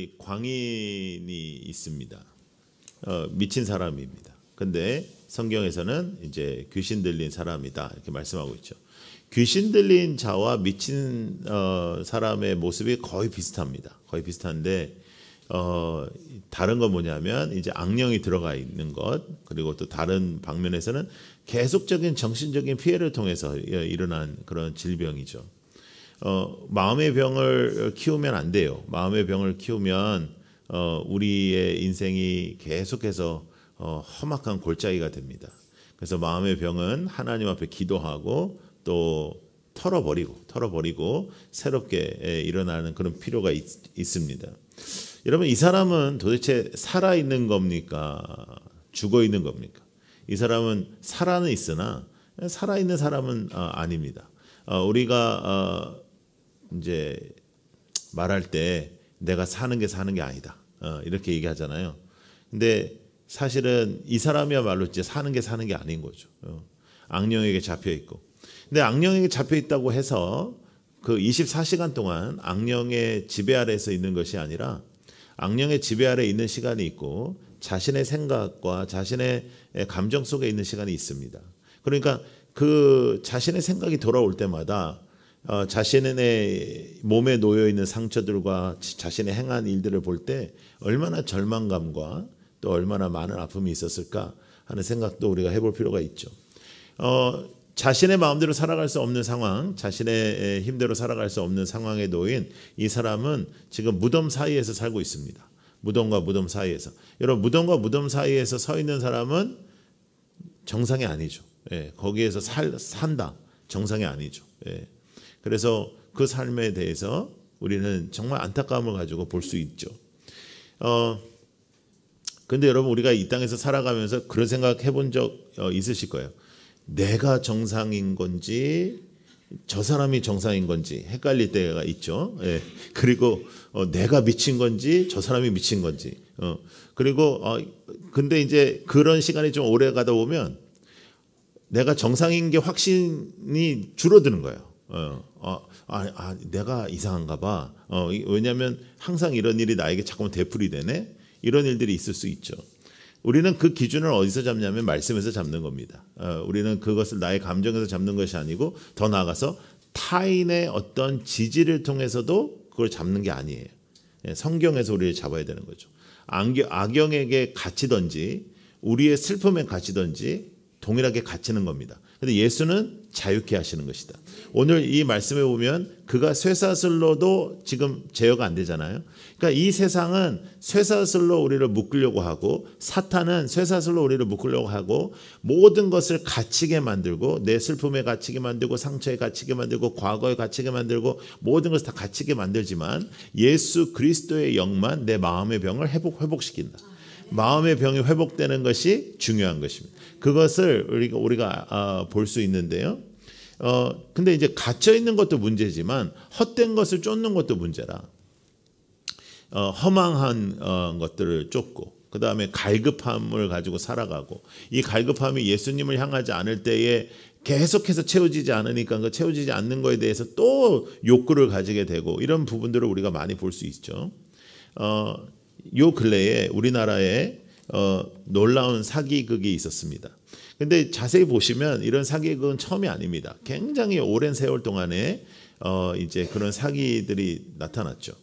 이 광인이 있습니다. 미친 사람입니다. 근데 성경에서는 이제 귀신 들린 사람이다 이렇게 말씀하고 있죠. 귀신 들린 자와 미친 사람의 모습이 거의 비슷합니다. 거의 비슷한데 다른 건 뭐냐면 이제 악령이 들어가 있는 것, 그리고 또 다른 방면에서는 계속적인 정신적인 피해를 통해서 일어난 그런 질병이죠. 마음의 병을 키우면 안 돼요. 마음의 병을 키우면 우리의 인생이 계속해서 험악한 골짜기가 됩니다. 그래서 마음의 병은 하나님 앞에 기도하고 또 털어버리고 새롭게 일어나는 그런 필요가 있습니다. 여러분, 이 사람은 도대체 살아있는 겁니까? 죽어있는 겁니까? 이 사람은 살아는 있으나 살아있는 사람은 아닙니다. 우리가 이제 말할 때 내가 사는 게 아니다 이렇게 얘기하잖아요. 근데 사실은 이 사람이야말로 이제 사는 게 아닌 거죠. 악령에게 잡혀 있고. 근데 악령에게 잡혀 있다고 해서 그 24시간 동안 악령의 지배 아래에서 있는 것이 아니라 악령의 지배 아래에 있는 시간이 있고 자신의 생각과 자신의 감정 속에 있는 시간이 있습니다. 그러니까 그 자신의 생각이 돌아올 때마다 자신의 몸에 놓여 있는 상처들과 자신의 행한 일들을 볼 때 얼마나 절망감과 또 얼마나 많은 아픔이 있었을까 하는 생각도 우리가 해볼 필요가 있죠. 자신의 마음대로 살아갈 수 없는 상황, 자신의 힘대로 살아갈 수 없는 상황에 놓인 이 사람은 지금 무덤 사이에서 살고 있습니다. 무덤과 무덤 사이에서. 여러분, 무덤과 무덤 사이에서 서 있는 사람은 정상이 아니죠. 거기에서 산다. 정상이 아니죠. 그래서 그 삶에 대해서 우리는 정말 안타까움을 가지고 볼 수 있죠. 근데 여러분, 우리가 이 땅에서 살아가면서 그런 생각 해본 적 있으실 거예요. 내가 정상인 건지 저 사람이 정상인 건지 헷갈릴 때가 있죠. 그리고 내가 미친 건지 저 사람이 미친 건지. 그리고 근데 이제 그런 시간이 좀 오래 가다 보면 내가 정상인 게 확신이 줄어드는 거예요. 내가 이상한가 봐. 왜냐하면 항상 이런 일이 나에게 자꾸만 되풀이 되네. 이런 일들이 있을 수 있죠. 우리는 그 기준을 어디서 잡냐면 말씀에서 잡는 겁니다. 우리는 그것을 나의 감정에서 잡는 것이 아니고 더 나아가서 타인의 어떤 지지를 통해서도 그걸 잡는 게 아니에요. 성경에서 우리를 잡아야 되는 거죠. 악령에게 갇히든지 우리의 슬픔에 갇히든지 동일하게 갇히는 겁니다. 근데 예수는 자유케 하시는 것이다. 오늘 이 말씀에 보면 그가 쇠사슬로도 지금 제어가 안 되잖아요. 그러니까 이 세상은 쇠사슬로 우리를 묶으려고 하고 사탄은 쇠사슬로 우리를 묶으려고 하고 모든 것을 갇히게 만들고 내 슬픔에 갇히게 만들고 상처에 갇히게 만들고 과거에 갇히게 만들고 모든 것을 다 갇히게 만들지만 예수 그리스도의 영만 내 마음의 병을 회복시킨다. 마음의 병이 회복되는 것이 중요한 것입니다. 그것을 우리가 볼 수 있는데요. 근데 이제 갇혀 있는 것도 문제지만 헛된 것을 쫓는 것도 문제라. 허망한 것들을 쫓고 그 다음에 갈급함을 가지고 살아가고 이 갈급함이 예수님을 향하지 않을 때에 계속해서 채워지지 않으니까 그 채워지지 않는 것에 대해서 또 욕구를 가지게 되고 이런 부분들을 우리가 많이 볼 수 있죠. 요 근래에 우리나라에 놀라운 사기극이 있었습니다. 근데 자세히 보시면 이런 사기극은 처음이 아닙니다. 굉장히 오랜 세월 동안에 이제 그런 사기들이 나타났죠.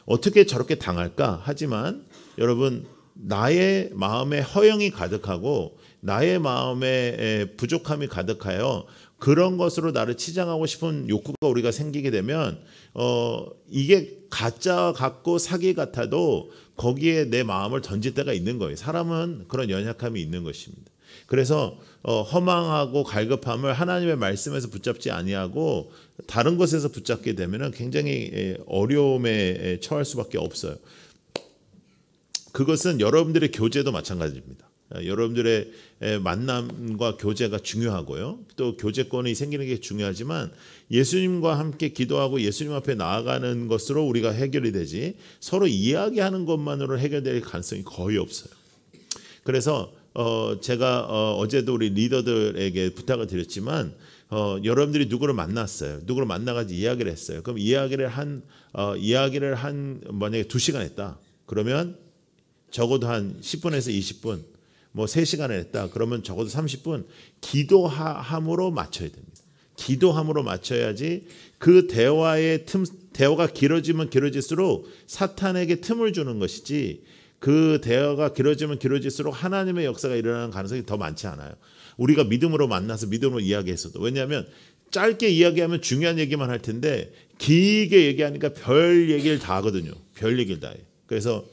어떻게 저렇게 당할까? 하지만 여러분, 나의 마음에 허영이 가득하고 나의 마음에 부족함이 가득하여 그런 것으로 나를 치장하고 싶은 욕구가 우리가 생기게 되면 이게 가짜 같고 사기 같아도 거기에 내 마음을 던질 때가 있는 거예요. 사람은 그런 연약함이 있는 것입니다. 그래서 허망하고 갈급함을 하나님의 말씀에서 붙잡지 아니하고 다른 것에서 붙잡게 되면 굉장히 어려움에 처할 수밖에 없어요. 그것은 여러분들의 교제도 마찬가지입니다. 여러분들의 만남과 교제가 중요하고요. 또 교제권이 생기는 게 중요하지만 예수님과 함께 기도하고 예수님 앞에 나아가는 것으로 우리가 해결이 되지 서로 이야기하는 것만으로 해결될 가능성이 거의 없어요. 그래서 제가 어제도 우리 리더들에게 부탁을 드렸지만 여러분들이 누구를 만났어요. 누구를 만나가지고 이야기를 했어요. 그럼 이야기를 한 만약에 2시간 했다. 그러면 적어도 한 10분에서 20분, 뭐 3시간을 했다. 그러면 적어도 30분 기도함으로 맞춰야 됩니다. 기도함으로 맞춰야지 그 대화가 길어지면 길어질수록 사탄에게 틈을 주는 것이지, 그 대화가 길어지면 길어질수록 하나님의 역사가 일어나는 가능성이 더 많지 않아요. 우리가 믿음으로 만나서 믿음으로 이야기했어도. 왜냐하면 짧게 이야기하면 중요한 얘기만 할 텐데 길게 얘기하니까 별 얘기를 다 하거든요. 별 얘기를 다 해요. 그래서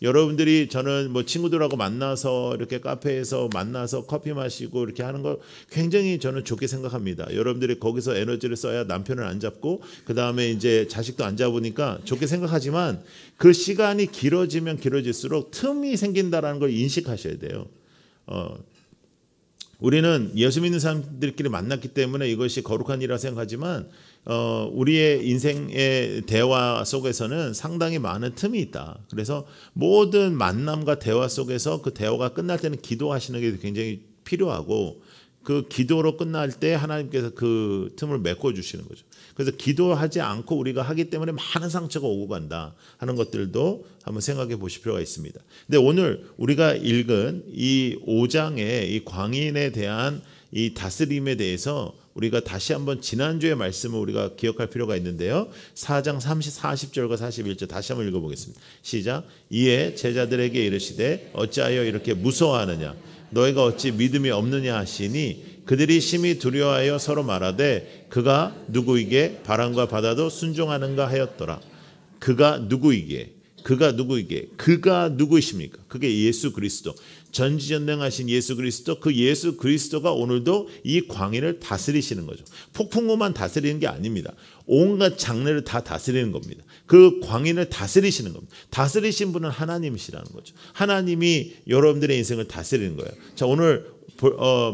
여러분들이, 저는 뭐 친구들하고 만나서 이렇게 카페에서 만나서 커피 마시고 이렇게 하는 거 굉장히 저는 좋게 생각합니다. 여러분들이 거기서 에너지를 써야 남편을 안 잡고 그 다음에 이제 자식도 안 잡으니까 좋게 생각하지만, 그 시간이 길어지면 길어질수록 틈이 생긴다라는 걸 인식하셔야 돼요. 우리는 예수 믿는 사람들끼리 만났기 때문에 이것이 거룩한 일이라 생각하지만, 우리의 인생의 대화 속에서는 상당히 많은 틈이 있다. 그래서 모든 만남과 대화 속에서 그 대화가 끝날 때는 기도하시는 게 굉장히 필요하고, 그 기도로 끝날 때 하나님께서 그 틈을 메꿔주시는 거죠. 그래서 기도하지 않고 우리가 하기 때문에 많은 상처가 오고 간다 하는 것들도 한번 생각해 보실 필요가 있습니다. 근데 오늘 우리가 읽은 이 5장의 이 광인에 대한 이 다스림에 대해서 우리가 다시 한번 지난주의 말씀을 우리가 기억할 필요가 있는데요. 4장 40절과 41절 다시 한번 읽어보겠습니다. 시작. 이에 제자들에게 이르시되 어찌하여 이렇게 무서워하느냐, 너희가 어찌 믿음이 없느냐 하시니, 그들이 심히 두려워하여 서로 말하되 그가 누구이게 바람과 바다도 순종하는가 하였더라. 그가 누구이게, 그가 누구이십니까? 그게 예수 그리스도, 전지전능하신 예수 그리스도. 그 예수 그리스도가 오늘도 이 광인을 다스리시는 거죠. 폭풍우만 다스리는 게 아닙니다. 온갖 장르를 다 다스리는 겁니다. 그 광인을 다스리시는 겁니다. 다스리신 분은 하나님이시라는 거죠. 하나님이 여러분들의 인생을 다스리는 거예요. 자, 오늘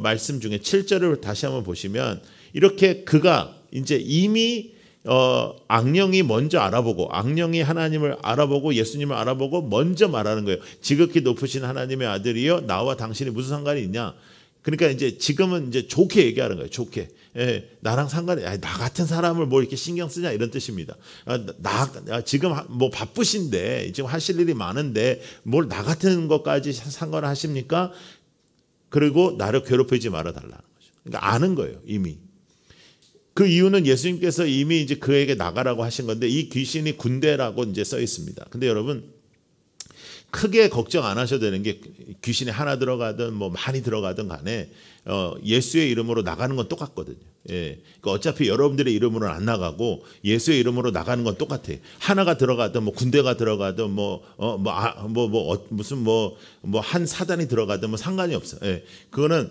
말씀 중에 7절을 다시 한번 보시면, 이렇게 그가 이제 이미 악령이 먼저 알아보고, 악령이 하나님을 알아보고 예수님을 알아보고 먼저 말하는 거예요. 지극히 높으신 하나님의 아들이여, 나와 당신이 무슨 상관이 있냐. 그러니까 이제 지금은 이제 좋게 얘기하는 거예요. 좋게. 예, 나랑 상관이, 나 같은 사람을 뭐 이렇게 신경 쓰냐, 이런 뜻입니다. 지금 뭐 바쁘신데, 지금 하실 일이 많은데 뭘 나 같은 것까지 상관을 하십니까? 그리고 나를 괴롭히지 말아 달라는 거죠. 그러니까 아는 거예요, 이미. 그 이유는 예수님께서 이미 이제 그에게 나가라고 하신 건데, 이 귀신이 군대라고 이제 써 있습니다. 근데 여러분, 크게 걱정 안 하셔도 되는 게, 귀신이 하나 들어가든 뭐 많이 들어가든 간에 예수의 이름으로 나가는 건 똑같거든요. 예. 그러니까 어차피 여러분들의 이름으로는 안 나가고 예수의 이름으로 나가는 건 똑같아요. 하나가 들어가든 뭐 군대가 들어가든 무슨 한 사단이 들어가든 뭐 상관이 없어요. 예. 그거는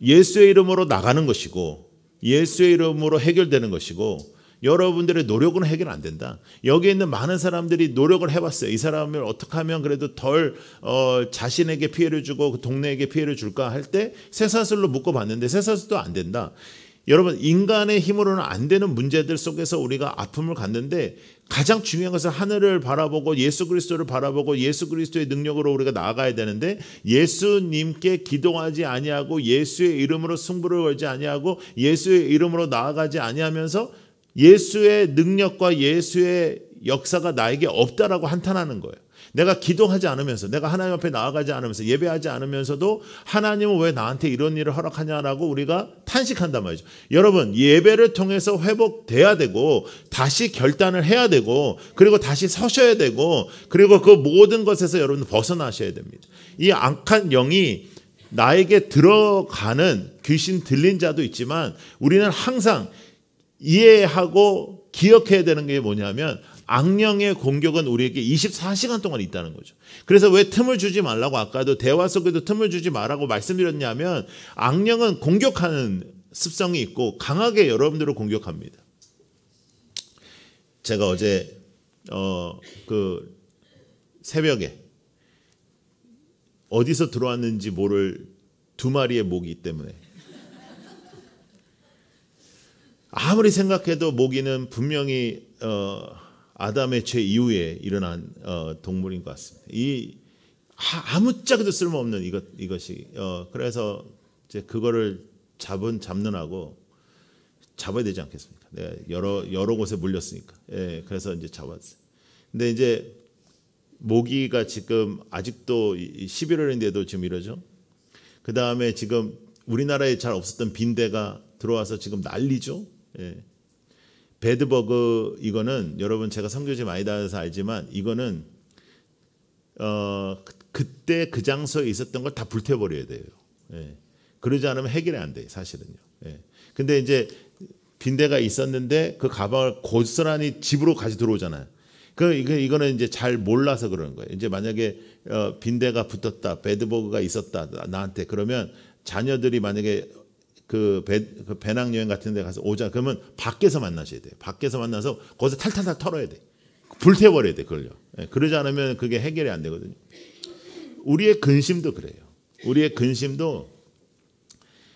예수의 이름으로 나가는 것이고 예수의 이름으로 해결되는 것이고, 여러분들의 노력은 해결 안 된다. 여기 있는 많은 사람들이 노력을 해봤어요. 이 사람을 어떻게 하면 그래도 덜 자신에게 피해를 주고 그 동네에게 피해를 줄까 할 때 쇠사슬로 묶어봤는데 쇠사슬도 안 된다. 여러분, 인간의 힘으로는 안 되는 문제들 속에서 우리가 아픔을 갖는데, 가장 중요한 것은 하늘을 바라보고 예수 그리스도를 바라보고 예수 그리스도의 능력으로 우리가 나아가야 되는데, 예수님께 기도하지 아니하고 예수의 이름으로 승부를 걸지 아니하고 예수의 이름으로 나아가지 아니하면서 예수의 능력과 예수의 역사가 나에게 없다라고 한탄하는 거예요. 내가 기도하지 않으면서, 내가 하나님 앞에 나아가지 않으면서, 예배하지 않으면서도 하나님은 왜 나한테 이런 일을 허락하냐라고 우리가 탄식한단 말이죠. 여러분, 예배를 통해서 회복돼야 되고 다시 결단을 해야 되고 그리고 다시 서셔야 되고, 그리고 그 모든 것에서 여러분 벗어나셔야 됩니다. 이 악한 영이 나에게 들어가는 귀신 들린 자도 있지만, 우리는 항상 이해하고 기억해야 되는 게 뭐냐면, 악령의 공격은 우리에게 24시간 동안 있다는 거죠. 그래서 왜 틈을 주지 말라고, 아까도 대화 속에도 틈을 주지 말라고 말씀드렸냐면, 악령은 공격하는 습성이 있고 강하게 여러분들을 공격합니다. 제가 어제 그 새벽에 어디서 들어왔는지 모를 2마리의 모기 때문에, 아무리 생각해도 모기는 분명히 아담의 죄 이후에 일어난 동물인 것 같습니다. 아무짝에도 쓸모없는 이것이 그래서 이제 그거를 잡느라고 잡아야 되지 않겠습니까? 내가 여러 곳에 물렸으니까. 예, 그래서 이제 잡았어요. 근데 이제 모기가 지금 아직도 11월인데도 지금 이러죠. 그 다음에 지금 우리나라에 잘 없었던 빈대가 들어와서 지금 난리죠. 예. 배드버그 이거는 여러분 제가 선교지 많이 다녀서 알지만 이거는 그때 그 장소에 있었던 걸 다 불태워버려야 돼요. 예. 그러지 않으면 해결이 안 돼요, 사실은요. 예. 근데 이제 빈대가 있었는데 그 가방을 고스란히 집으로 가지 들어오잖아요. 이거는 이제 잘 몰라서 그러는 거예요. 이제 만약에 빈대가 붙었다, 배드버그가 있었다 나한테 그러면 자녀들이 만약에 그 배낭여행 같은 데 가서 오자 그러면 밖에서 만나셔야 돼요. 밖에서 만나서 거기서 탈탈탈 털어야 돼. 불태워버려야 돼, 그걸요. 예, 그러지 않으면 그게 해결이 안 되거든요. 우리의 근심도 그래요. 우리의 근심도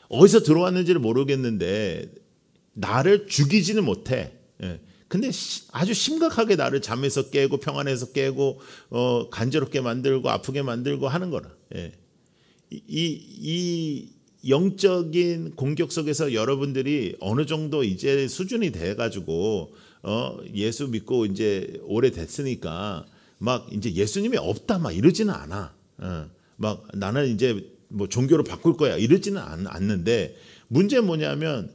어디서 들어왔는지를 모르겠는데 나를 죽이지는 못해. 예. 근데 아주 심각하게 나를 잠에서 깨고 평안에서 깨고 간지럽게 만들고 아프게 만들고 하는 거라. 예. 이 영적인 공격 속에서 여러분들이 어느 정도 이제 수준이 돼가지고 예수 믿고 이제 오래됐으니까 막 이제 예수님이 없다 막 이러지는 않아. 막 나는 이제 뭐 종교를 바꿀 거야 이러지는 않는데 문제는 뭐냐면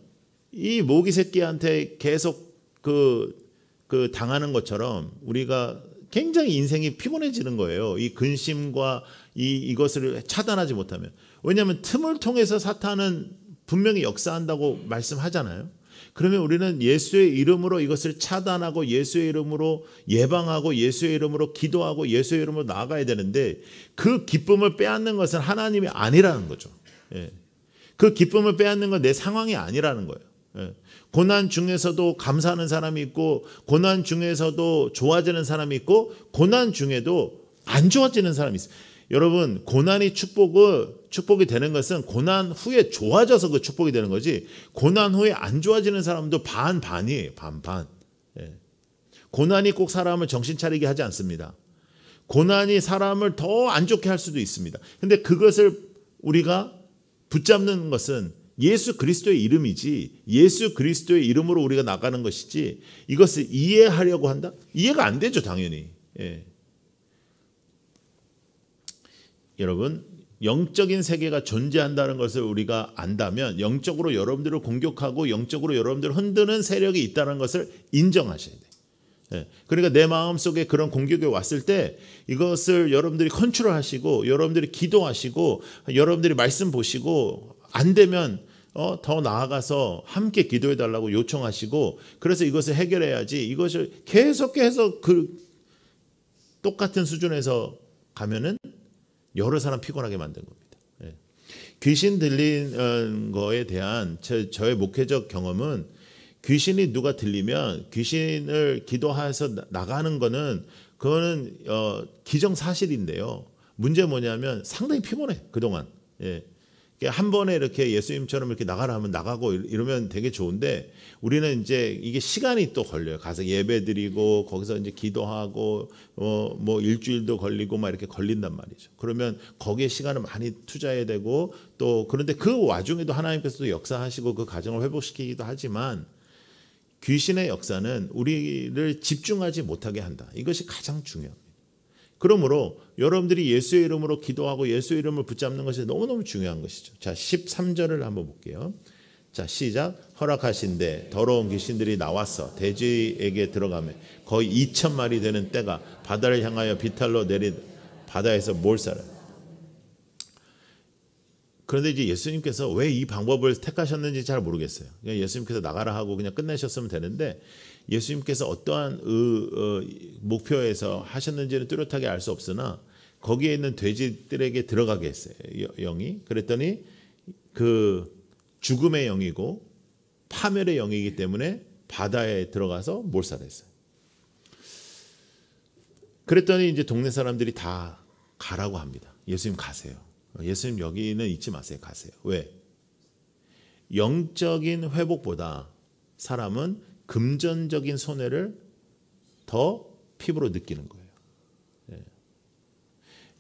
이 모기 새끼한테 계속 그 당하는 것처럼 우리가 굉장히 인생이 피곤해지는 거예요. 이 근심과 이것을 차단하지 못하면. 왜냐하면 틈을 통해서 사탄은 분명히 역사한다고 말씀하잖아요. 그러면 우리는 예수의 이름으로 이것을 차단하고 예수의 이름으로 예방하고 예수의 이름으로 기도하고 예수의 이름으로 나아가야 되는데 그 기쁨을 빼앗는 것은 하나님이 아니라는 거죠. 예. 그 기쁨을 빼앗는 건 내 상황이 아니라는 거예요. 예. 고난 중에서도 감사하는 사람이 있고 고난 중에서도 좋아지는 사람이 있고 고난 중에도 안 좋아지는 사람이 있어요. 여러분 고난이 축복이 되는 것은 고난 후에 좋아져서 그 축복이 되는 거지 고난 후에 안 좋아지는 사람도 반반이에요. 반반. 예. 고난이 꼭 사람을 정신 차리게 하지 않습니다. 고난이 사람을 더 안 좋게 할 수도 있습니다. 근데 그것을 우리가 붙잡는 것은 예수 그리스도의 이름이지 예수 그리스도의 이름으로 우리가 나가는 것이지 이것을 이해하려고 한다? 이해가 안 되죠, 당연히. 예. 여러분 영적인 세계가 존재한다는 것을 우리가 안다면 영적으로 여러분들을 공격하고 영적으로 여러분들을 흔드는 세력이 있다는 것을 인정하셔야 돼요. 예. 그러니까 내 마음속에 그런 공격이 왔을 때 이것을 여러분들이 컨트롤하시고 여러분들이 기도하시고 여러분들이 말씀 보시고 안 되면 더 나아가서 함께 기도해달라고 요청하시고 그래서 이것을 해결해야지 이것을 계속해서 그 똑같은 수준에서 가면은 여러 사람 피곤하게 만든 겁니다. 예. 귀신 들린 거에 대한 저의 목회적 경험은 귀신이 누가 들리면 귀신을 기도해서 나가는 거는 그거는 기정사실인데요. 문제는 뭐냐면 상당히 피곤해 그동안. 예. 한 번에 이렇게 예수님처럼 이렇게 나가라 하면 나가고 이러면 되게 좋은데 우리는 이제 이게 시간이 또 걸려요. 가서 예배 드리고 거기서 이제 기도하고 뭐 일주일도 걸리고 막 이렇게 걸린단 말이죠. 그러면 거기에 시간을 많이 투자해야 되고 또 그런데 그 와중에도 하나님께서도 역사하시고 그 가정을 회복시키기도 하지만 귀신의 역사는 우리를 집중하지 못하게 한다. 이것이 가장 중요합니다. 그러므로 여러분들이 예수의 이름으로 기도하고 예수의 이름을 붙잡는 것이 너무너무 중요한 것이죠. 자, 13절을 한번 볼게요. 자, 시작. 허락하신대 더러운 귀신들이 나와서 대지에게 들어가며 거의 2,000마리 되는 떼가 바다를 향하여 비탈로 내린 바다에서 몰살을. 그런데 이제 예수님께서 왜 이 방법을 택하셨는지 잘 모르겠어요. 그냥 예수님께서 나가라 하고 그냥 끝내셨으면 되는데 예수님께서 어떠한 목표에서 하셨는지는 뚜렷하게 알 수 없으나 거기에 있는 돼지들에게 들어가게 했어요. 영이. 그랬더니 그 죽음의 영이고 파멸의 영이기 때문에 바다에 들어가서 몰살했어요. 그랬더니 이제 동네 사람들이 다 가라고 합니다. 예수님 가세요. 예수님 여기는 있지 마세요. 가세요. 왜? 영적인 회복보다 사람은 금전적인 손해를 더 피부로 느끼는 거예요.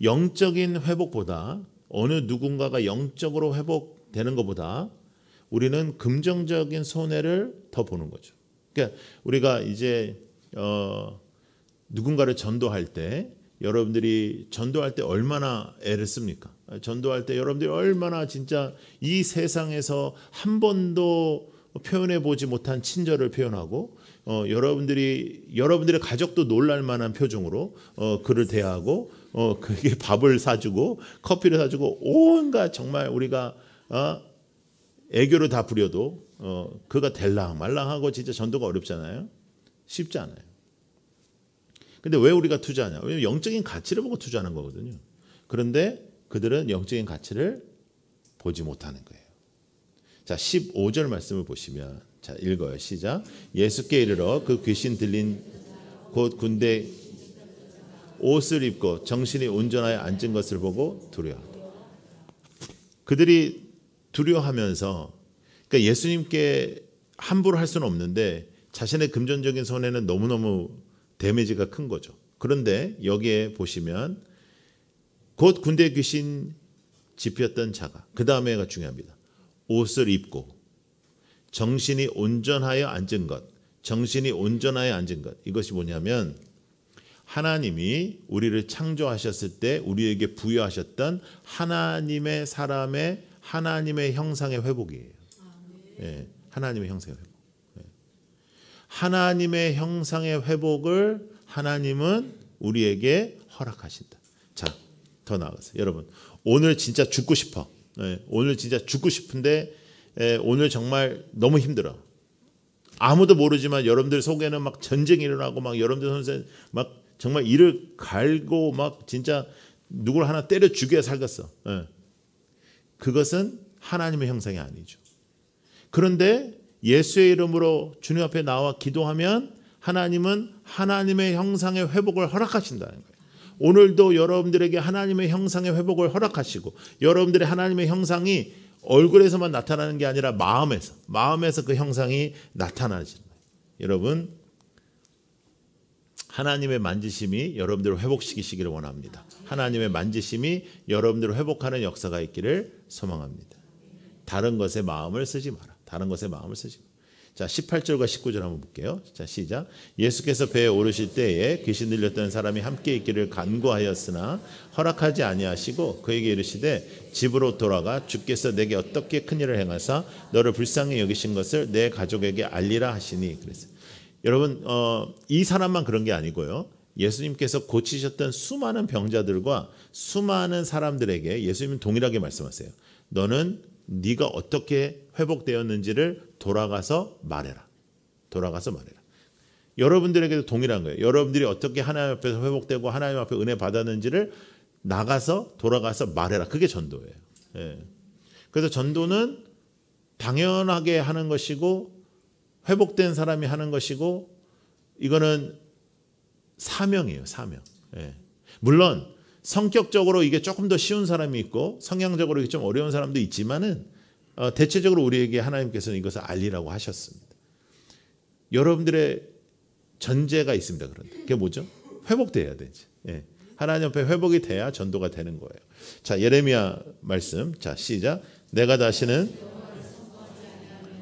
영적인 회복보다 어느 누군가가 영적으로 회복되는 것보다 우리는 금전적인 손해를 더 보는 거죠. 그러니까 우리가 이제 누군가를 전도할 때 여러분들이 전도할 때 얼마나 애를 씁니까? 전도할 때 여러분들이 얼마나 진짜 이 세상에서 한 번도 표현해 보지 못한 친절을 표현하고 여러분들의 가족도 놀랄 만한 표정으로 그를 대하고 그게 밥을 사주고 커피를 사주고 온갖 정말 우리가 애교를 다 부려도 그가 될랑말랑하고 진짜 전도가 어렵잖아요. 쉽지 않아요. 근데 왜 우리가 투자하냐? 왜냐면 영적인 가치를 보고 투자하는 거거든요. 그런데 그들은 영적인 가치를 보지 못하는 거예요. 자, 15절 말씀을 보시면, 자, 읽어요. 시작. 예수께 이르러 그 귀신 들린 곧 군대 옷을 입고 정신이 온전하여 앉은 것을 보고 두려워하다. 그들이 두려워하면서, 그러니까 예수님께 함부로 할 수는 없는데 자신의 금전적인 손해는 너무너무 데미지가 큰 거죠. 그런데 여기에 보시면 곧 군대 귀신 집혔던 자가, 그 다음에가 중요합니다. 옷을 입고 정신이 온전하여 앉은 것, 정신이 온전하여 앉은 것. 이것이 뭐냐면 하나님이 우리를 창조하셨을 때 우리에게 부여하셨던 하나님의 사람의 하나님의 형상의 회복이에요. 예, 하나님의 형상의 회복. 예. 하나님의 형상의 회복을 하나님은 우리에게 허락하신다. 자, 더 나아가서 여러분, 오늘 진짜 죽고 싶어. 예, 오늘 진짜 죽고 싶은데 오늘 정말 너무 힘들어. 아무도 모르지만 여러분들 속에는 막 전쟁이 일어나고 막 여러분들 선생 막 정말 이를 갈고 막 진짜 누구를 하나 때려 죽여야 살겠어. 예. 그것은 하나님의 형상이 아니죠. 그런데 예수의 이름으로 주님 앞에 나와 기도하면 하나님은 하나님의 형상의 회복을 허락하신다는 거예요. 오늘도 여러분들에게 하나님의 형상의 회복을 허락하시고 여러분들의 하나님의 형상이 얼굴에서만 나타나는 게 아니라 마음에서 그 형상이 나타나지는 거예요. 여러분, 하나님의 만지심이 여러분들을 회복시키시기를 원합니다. 하나님의 만지심이 여러분들을 회복하는 역사가 있기를 소망합니다. 다른 것에 마음을 쓰지 마라. 다른 것에 마음을 쓰지 마라. 자, 18절과 19절 한번 볼게요. 자, 시작. 예수께서 배에 오르실 때에 귀신 들렸던 사람이 함께 있기를 간구하였으나 허락하지 아니하시고 그에게 이르시되 집으로 돌아가 주께서 내게 어떻게 큰 일을 행하사 너를 불쌍히 여기신 것을 내 가족에게 알리라 하시니. 그랬어요. 여러분, 이 사람만 그런 게 아니고요. 예수님께서 고치셨던 수많은 병자들과 수많은 사람들에게 예수님은 동일하게 말씀하세요. 너는 네가 어떻게 회복되었는지를 돌아가서 말해라. 돌아가서 말해라. 여러분들에게도 동일한 거예요. 여러분들이 어떻게 하나님 앞에서 회복되고 하나님 앞에 은혜 받았는지를 나가서 돌아가서 말해라. 그게 전도예요. 예. 그래서 전도는 당연하게 하는 것이고 회복된 사람이 하는 것이고 이거는 사명이에요. 사명. 예. 물론 성격적으로 이게 조금 더 쉬운 사람이 있고 성향적으로 이게 좀 어려운 사람도 있지만은 대체적으로 우리에게 하나님께서는 이것을 알리라고 하셨습니다. 여러분들의 전제가 있습니다. 그런데 그게 뭐죠? 회복돼야 되지. 예. 하나님 앞에 회복이 돼야 전도가 되는 거예요. 자, 예레미야 말씀. 자, 시작. 내가 다시는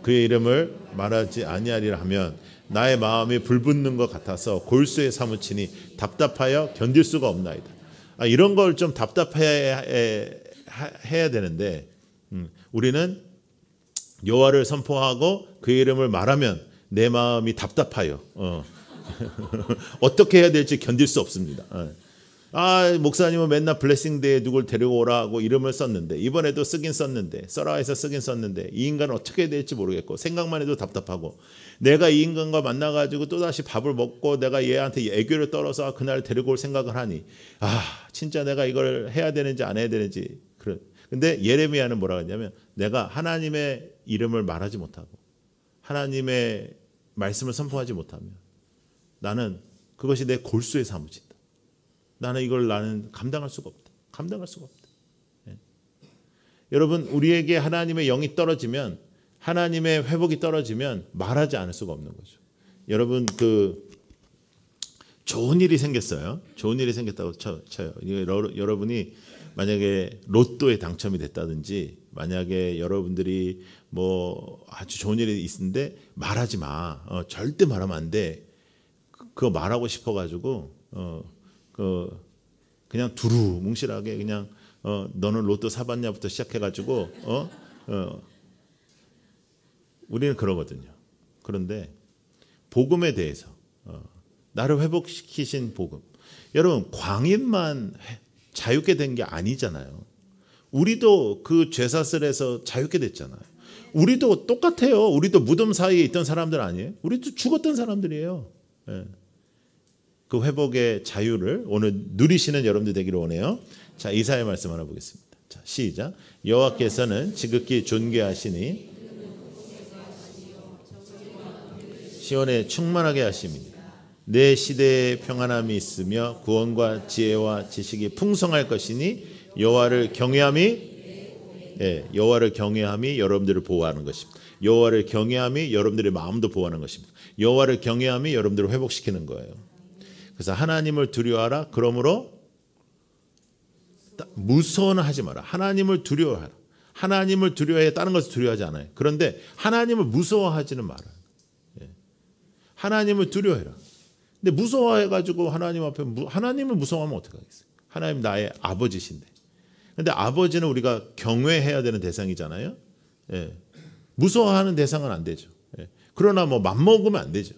그의 이름을 말하지 아니하리라 하면 나의 마음이 불붙는 것 같아서 골수에 사무치니 답답하여 견딜 수가 없나이다. 이런 걸 좀 답답해야 되는데 우리는 여호와를 선포하고 그의 이름을 말하면 내 마음이 답답하여 어떻게 해야 될지 견딜 수 없습니다. 목사님은 맨날 블레싱데이에 누굴 데리고 오라고 이름을 썼는데 이번에도 쓰긴 썼는데 써라에서 쓰긴 썼는데 이 인간은 어떻게 해야 될지 모르겠고 생각만 해도 답답하고 내가 이 인간과 만나가지고 또다시 밥을 먹고 내가 얘한테 애교를 떨어서 그날 데리고 올 생각을 하니 진짜 내가 이걸 해야 되는지 안 해야 되는지. 근데 예레미야는 뭐라고 했냐면 내가 하나님의 이름을 말하지 못하고 하나님의 말씀을 선포하지 못하면 나는 그것이 내 골수에 사무친다. 나는 감당할 수가 없다. 감당할 수가 없다. 예. 여러분, 우리에게 하나님의 영이 떨어지면 하나님의 회복이 떨어지면 말하지 않을 수가 없는 거죠. 여러분, 좋은 일이 생겼어요. 좋은 일이 생겼다고 쳐요. 여러분이 만약에 로또에 당첨이 됐다든지 만약에 여러분들이 뭐 아주 좋은 일이 있는데 말하지 마. 절대 말하면 안 돼. 그거 말하고 싶어가지고 그냥 두루뭉실하게 그냥 너는 로또 사봤냐부터 시작해가지고 우리는 그러거든요. 그런데 복음에 대해서 나를 회복시키신 복음, 여러분 광인만 자유케 된 게 아니잖아요. 우리도 그 죄사슬에서 자유케 됐잖아요. 우리도 똑같아요. 우리도 무덤 사이에 있던 사람들 아니에요? 우리도 죽었던 사람들이에요. 예. 그 회복의 자유를 오늘 누리시는 여러분들 되기를 원해요. 자, 이사야 말씀 하나 보겠습니다. 자, 시작. 여호와께서는 지극히 존귀하시니 시온에 충만하게 하심이니 내 시대에 평안함이 있으며 구원과 지혜와 지식이 풍성할 것이니 여호와를 경외함이 여호와를 경외함이 여러분들을 보호하는 것입니다. 여호와를 경외함이 여러분들의 마음도 보호하는 것입니다. 여호와를 경외함이 여러분들을 회복시키는 거예요. 그래서 하나님을 두려워하라. 그러므로 무서워는 하지 마라. 하나님을 두려워하라. 하나님을 두려워해. 다른 것을 두려워하지 않아요. 그런데 하나님을 무서워하지는 마라. 하나님을 두려워해라. 근데 무서워해가지고 하나님 앞에 하나님을 무서워하면 어떡하겠어요? 하나님 나의 아버지신데. 근데 아버지는 우리가 경외해야 되는 대상이잖아요. 무서워하는 대상은 안 되죠. 그러나 뭐 맘먹으면 안 되죠.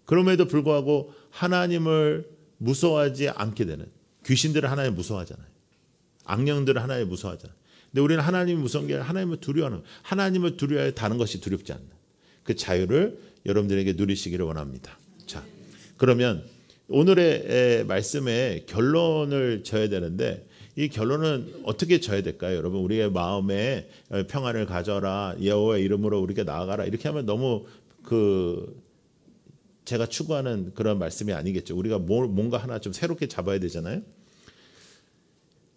그럼에도 불구하고 하나님을 무서워하지 않게 되는, 귀신들은 하나님 무서워하잖아요. 악령들은 하나님 무서워하잖아요. 근데 우리는 하나님이 무서운 게 아니라 하나님을 두려워하는 거예요. 하나님을 두려워해 다른 것이 두렵지 않는 그 자유를 여러분들에게 누리시기를 원합니다. 자, 그러면 오늘의 말씀의 결론을 져야 되는데 이 결론은 어떻게 져야 될까요? 여러분, 우리의 마음에 평안을 가져라, 여호와의 이름으로 우리가 나아가라, 이렇게 하면 너무 제가 추구하는 그런 말씀이 아니겠죠. 우리가 뭔가 하나 좀 새롭게 잡아야 되잖아요.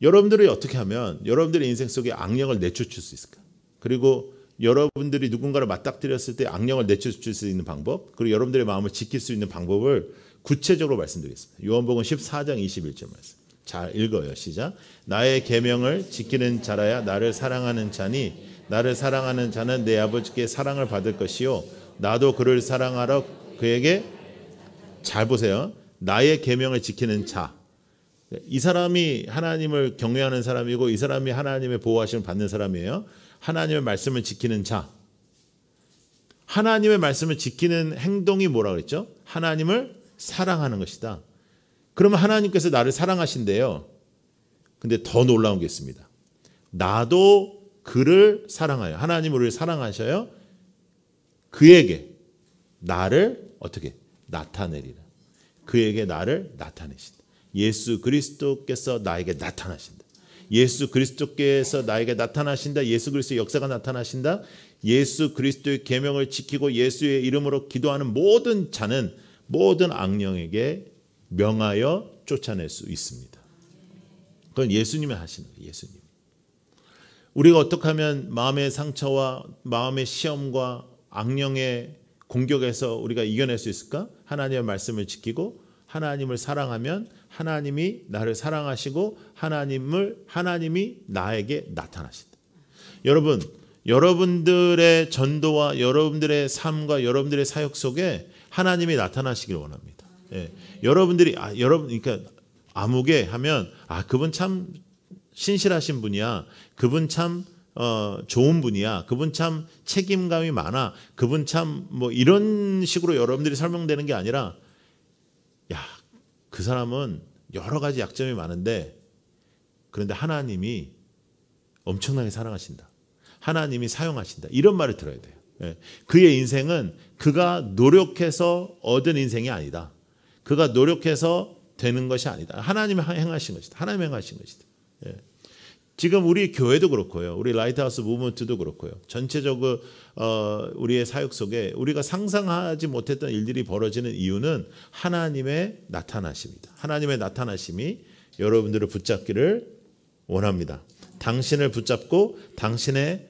여러분들이 어떻게 하면 여러분들의 인생 속에 악령을 내쫓을 수 있을까? 그리고 여러분들이 누군가를 맞닥뜨렸을 때 악령을 내쫓을 수 있는 방법, 그리고 여러분들의 마음을 지킬 수 있는 방법을 구체적으로 말씀드리겠습니다. 요한복음 14장 21절 말씀. 잘 읽어요. 시작. 나의 계명을 지키는 자라야 나를 사랑하는 자니 나를 사랑하는 자는 내 아버지께 사랑을 받을 것이요 나도 그를 사랑하러 그에게, 잘 보세요. 나의 계명을 지키는 자. 이 사람이 하나님을 경외하는 사람이고 이 사람이 하나님의 보호하심을 받는 사람이에요. 하나님의 말씀을 지키는 자. 하나님의 말씀을 지키는 행동이 뭐라고 그랬죠? 하나님을 사랑하는 것이다. 그러면 하나님께서 나를 사랑하신대요. 근데 더 놀라운 게 있습니다. 나도 그를 사랑하여, 하나님 우리를 사랑하셔요. 그에게 나를 어떻게 나타내리라. 그에게 나를 나타내신다. 예수 그리스도께서 나에게 나타나신다. 예수 그리스도께서 나에게 나타나신다. 예수 그리스도의 역사가 나타나신다. 예수 그리스도의 계명을 지키고 예수의 이름으로 기도하는 모든 자는 모든 악령에게 명하여 쫓아낼 수 있습니다. 그건 예수님이 하시는 거예요. 예수님. 우리가 어떻게 하면 마음의 상처와 마음의 시험과 악령의 공격에서 우리가 이겨낼 수 있을까? 하나님의 말씀을 지키고 하나님을 사랑하면 하나님이 나를 사랑하시고 하나님이 나에게 나타나신다. 여러분, 여러분들의 전도와 여러분들의 삶과 여러분들의 사역 속에 하나님이 나타나시길 원합니다. 여러분들이 여러분 그러니까 아무개 하면 그분 참 신실하신 분이야. 그분 참 좋은 분이야. 그분 참 책임감이 많아. 그분 참 뭐 이런 식으로 여러분들이 설명되는 게 아니라 그 사람은 여러 가지 약점이 많은데 그런데 하나님이 엄청나게 사랑하신다. 하나님이 사용하신다. 이런 말을 들어야 돼요. 그의 인생은 그가 노력해서 얻은 인생이 아니다. 그가 노력해서 되는 것이 아니다. 하나님이 행하신 것이다. 하나님이 행하신 것이다. 지금 우리 교회도 그렇고요. 우리 라이트하우스 무브먼트도 그렇고요. 전체적으로 우리의 사역 속에 우리가 상상하지 못했던 일들이 벌어지는 이유는 하나님의 나타나심이다. 하나님의 나타나심이 여러분들을 붙잡기를 원합니다. 당신을 붙잡고 당신의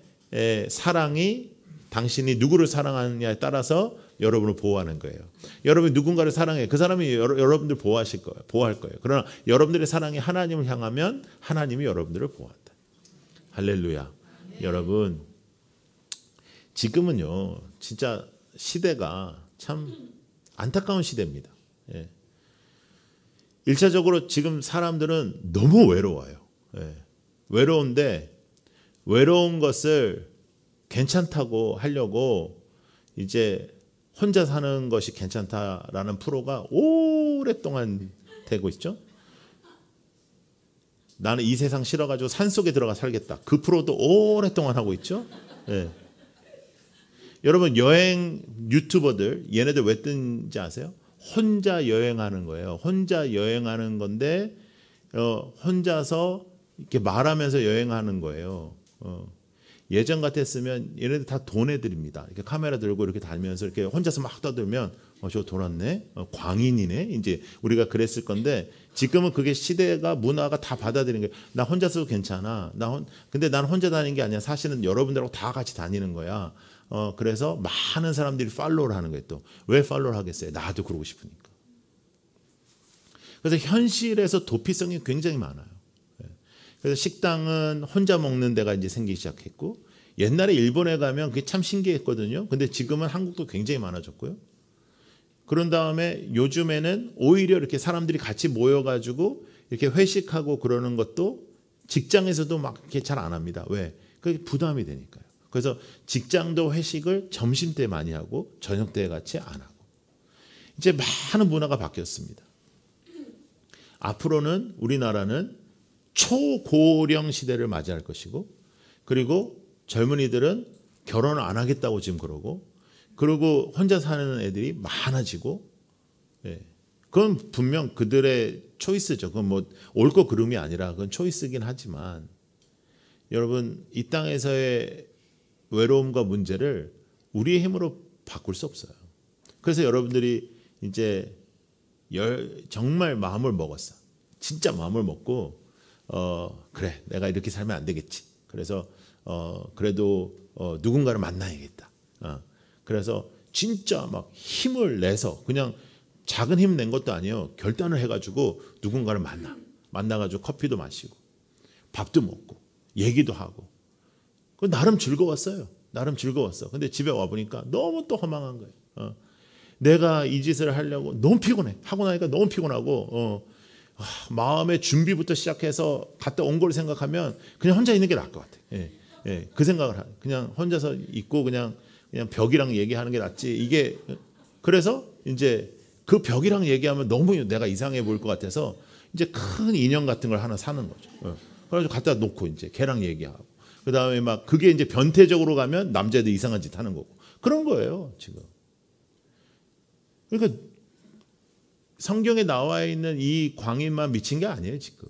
사랑이 당신이 누구를 사랑하느냐에 따라서 여러분을 보호하는 거예요. 여러분이 누군가를 사랑해. 그 사람이 여러분들 보호할 거예요. 그러나 여러분들의 사랑이 하나님을 향하면 하나님이 여러분들을 보호한다. 할렐루야. 여러분, 지금은요, 진짜 시대가 참 안타까운 시대입니다. 1차적으로 지금 사람들은 너무 외로워요. 예. 외로운데 외로운 것을 괜찮다고 하려고 이제 혼자 사는 것이 괜찮다라는 프로가 오랫동안 되고 있죠. 나는 이 세상 싫어가지고 산속에 들어가 살겠다. 그 프로도 오랫동안 하고 있죠. 예. 여러분 여행 유튜버들 얘네들 왜 뜨는지 아세요? 혼자 여행하는 거예요. 혼자 여행하는 건데 혼자서 이렇게 말하면서 여행하는 거예요. 예전 같았으면 얘네들 다 돈 애들입니다. 이렇게 카메라 들고 이렇게 다니면서 이렇게 혼자서 막 떠들면 저 돈 왔네, 광인이네. 이제 우리가 그랬을 건데 지금은 그게 시대가 문화가 다 받아들이는 거예요. 나 혼자서도 괜찮아. 근데 난 혼자 다니는 게 아니야. 사실은 여러분들하고 다 같이 다니는 거야. 그래서 많은 사람들이 팔로우를 하는 거예요. 또 왜 팔로우를 하겠어요? 나도 그러고 싶으니까. 그래서 현실에서 도피성이 굉장히 많아요. 그래서 식당은 혼자 먹는 데가 이제 생기기 시작했고, 옛날에 일본에 가면 그게 참 신기했거든요. 근데 지금은 한국도 굉장히 많아졌고요. 그런 다음에 요즘에는 오히려 이렇게 사람들이 같이 모여가지고 이렇게 회식하고 그러는 것도 직장에서도 막 이렇게 잘 안 합니다. 왜? 그게 부담이 되니까요. 그래서 직장도 회식을 점심 때 많이 하고 저녁 때 같이 안 하고. 이제 많은 문화가 바뀌었습니다. 앞으로는 우리나라는 초고령 시대를 맞이할 것이고, 그리고 젊은이들은 결혼을 안 하겠다고 지금 그러고 혼자 사는 애들이 많아지고, 예. 그건 분명 그들의 초이스죠. 그건 뭐 옳고 그름이 아니라 그건 초이스긴 하지만, 여러분 이 땅에서의 외로움과 문제를 우리의 힘으로 바꿀 수 없어요. 그래서 여러분들이 이제 정말 마음을 먹었어. 진짜 마음을 먹고 그래 내가 이렇게 살면 안 되겠지. 그래서 그래도 누군가를 만나야겠다. 그래서 진짜 막 힘을 내서 그냥 작은 힘 낸 것도 아니에요. 결단을 해가지고 누군가를 만나가지고 커피도 마시고 밥도 먹고 얘기도 하고. 그 나름 즐거웠어요. 나름 즐거웠어. 근데 집에 와 보니까 너무 또 허망한 거예요. 내가 이 짓을 하려고 너무 피곤해. 하고 나니까 너무 피곤하고 마음의 준비부터 시작해서 갔다 온 걸 생각하면 그냥 혼자 있는 게 나을 것 같아. 예, 그 생각을 그냥 혼자서 있고 그냥 벽이랑 얘기하는 게 낫지. 이게 그래서 이제 그 벽이랑 얘기하면 너무 내가 이상해 보일 것 같아서 이제 큰 인형 같은 걸 하나 사는 거죠. 그래가지고 갖다 놓고 이제 걔랑 얘기하고 그 다음에 막 그게 이제 변태적으로 가면 남자애들 이상한 짓 하는 거고 그런 거예요 지금. 그러니까 성경에 나와 있는 이 광인만 미친 게 아니에요 지금.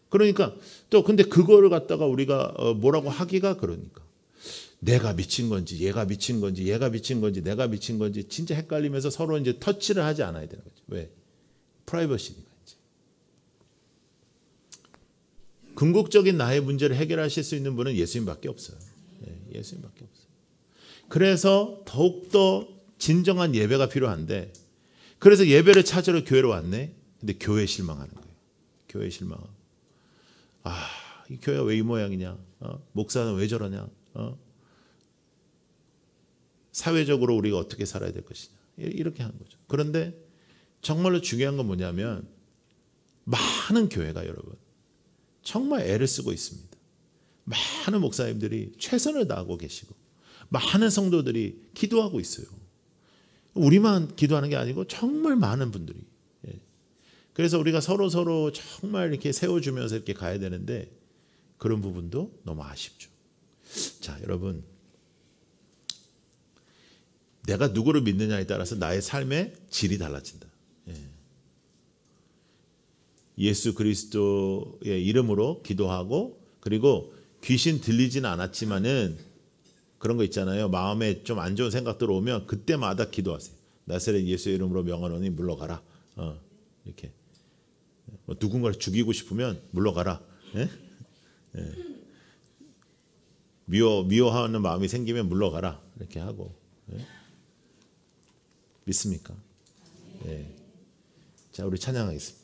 그러니까 또 근데 그거를 갖다가 우리가 뭐라고 하기가 그러니까 내가 미친 건지 얘가 미친 건지 얘가 미친 건지 내가 미친 건지 진짜 헷갈리면서 서로 이제 터치를 하지 않아야 되는 거죠. 왜? 프라이버시니까 이제. 궁극적인 나의 문제를 해결하실 수 있는 분은 예수님밖에 없어요. 예수님밖에 없어요. 그래서 더욱더 진정한 예배가 필요한데 그래서 예배를 찾으러 교회로 왔네. 근데 교회에 실망하는 거예요. 교회에 실망하고 이 교회가 왜 이 모양이냐? 목사는 왜 저러냐? 사회적으로 우리가 어떻게 살아야 될 것이냐? 이렇게 하는 거죠. 그런데 정말로 중요한 건 뭐냐면 많은 교회가 여러분 정말 애를 쓰고 있습니다. 많은 목사님들이 최선을 다하고 계시고 많은 성도들이 기도하고 있어요. 우리만 기도하는 게 아니고 정말 많은 분들이. 그래서 우리가 서로 정말 이렇게 세워주면서 이렇게 가야 되는데 그런 부분도 너무 아쉽죠. 자, 여러분, 내가 누구를 믿느냐에 따라서 나의 삶의 질이 달라진다. 예수 그리스도의 이름으로 기도하고 그리고 귀신 들리지는 않았지만은 그런 거 있잖아요. 마음에 좀 안 좋은 생각들 오면 그때마다 기도하세요. 나사렛 예수의 이름으로 명하노니 물러가라. 이렇게 뭐 누군가를 죽이고 싶으면 물러가라. 미워하는 마음이 생기면 물러가라. 이렇게 하고. 믿습니까? 자, 우리 찬양하겠습니다.